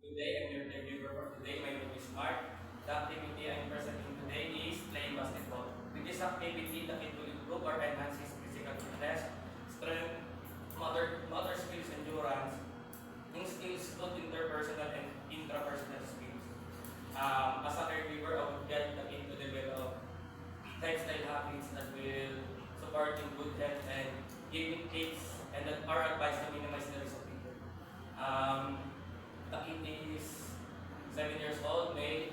Today, I'm your caregiver for today. My name is Mark. The activity I'm presenting today is playing basketball. With this activity, the kid will improve or enhance his physical fitness, strength, motor skills, endurance, in skills, both interpersonal and intrapersonal skills. As a caregiver, I would guide the kid to develop lifestyle habits that will support in good health and giving tips and that are advised to minimize the risk of injury. The kid is 7 years old, male.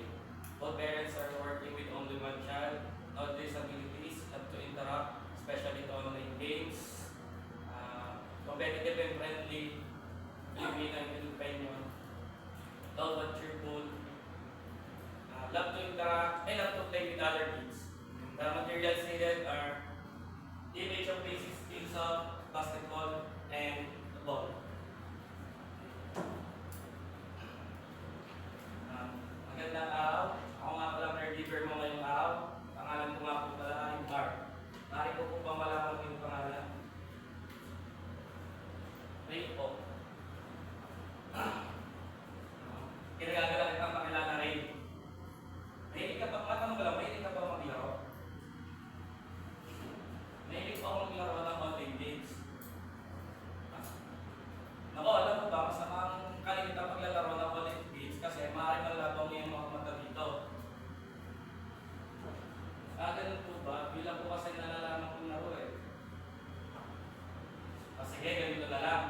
Both parents are working with only one child. No disabilities, have to interact, especially to online games. Competitive and friendly, Filipino and Filipino. Love but cheerful. Love to interact, and love to play with other kids. The materials needed are image of basic skills of basketball and the ball. Magandang araw. Ako nga pala caregiver mo ngayong araw. Pangalan ko nga po pala ay Mark. Maaari ko po ba malaman mo yung pangalan? Ray po. Kinagagala kitang pakilala Ray. Mahilig ka pa, matanong ko lang, mahilig ka pa maglaro? Mahilig pa ako maglaro ng online games. Ako, alam mo ba, masamang kalimitang paglalaro ng online games kasi maaaring malabang yung mga mata dito. Ganun po ba? Bilang po kasi nalalaman kong laro eh. Sige, ganito na lang.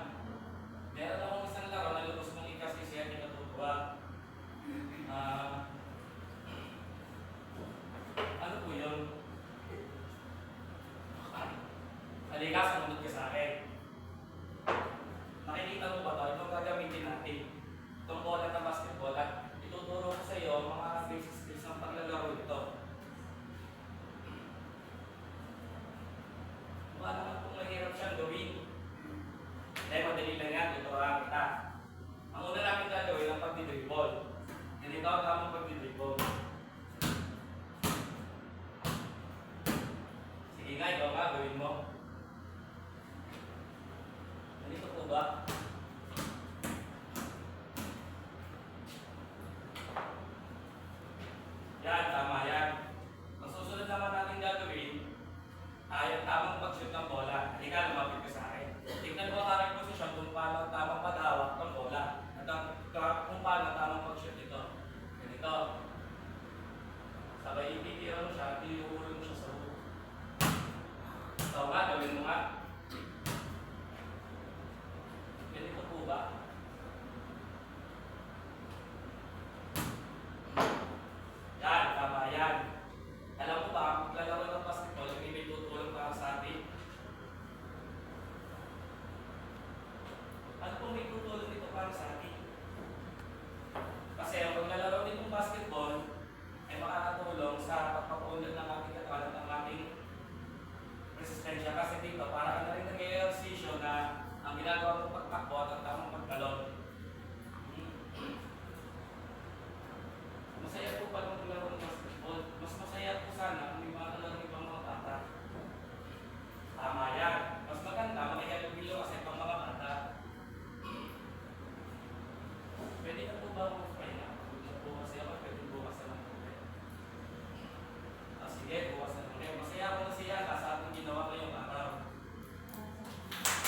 Meron akong isang laro na lubos mong ikasisiyan yung natutuwa. Ano po yun? Halika, sumunod ka sa akin. Nakikita mo ba ito? Itong gagamitin natin. Itong bola ng basketball at ituturo ko sa iyo ang mga basic skills ng paglalaro ito. Mukha naman kung mahirap siyang gawin. Dahil madali lang yan, tuturuan kita. Ang una namin gagawin ang pagdidribble. Ganito ang tamang pagdidribble. Sige nga, ikaw nga, gawin mo. Ganito po ba? Yan, tama yan. Ang susunod naman natin gagawin ay ang tamang pag-shoot ng bola. Halika, lumapit ka sa akin. Tignan mo ang aking posisyon kung paano ang tamang paghawak ng bola at kung paano ang tamang pag-shoot ito. Ganito. Sabay ititira mo siya, iuulong mo siya sa hook. Ikaw nga, gawin mo nga. Ganito po ba? Yan, tama yan. Alam mo ba, ang paglalaro ng basketball, may tutulong para sa atin. Ano pong may tutulong ito para sa atin? Kasi ang paglalaro nitong basketball ay makakatulong sa pagpapunod ng ating katawan at ng ating resistensya. Kasi dito, para ka na rin nag-eehersisyo na ang ginagawa mong pagtakbo at ang tamang pagtalon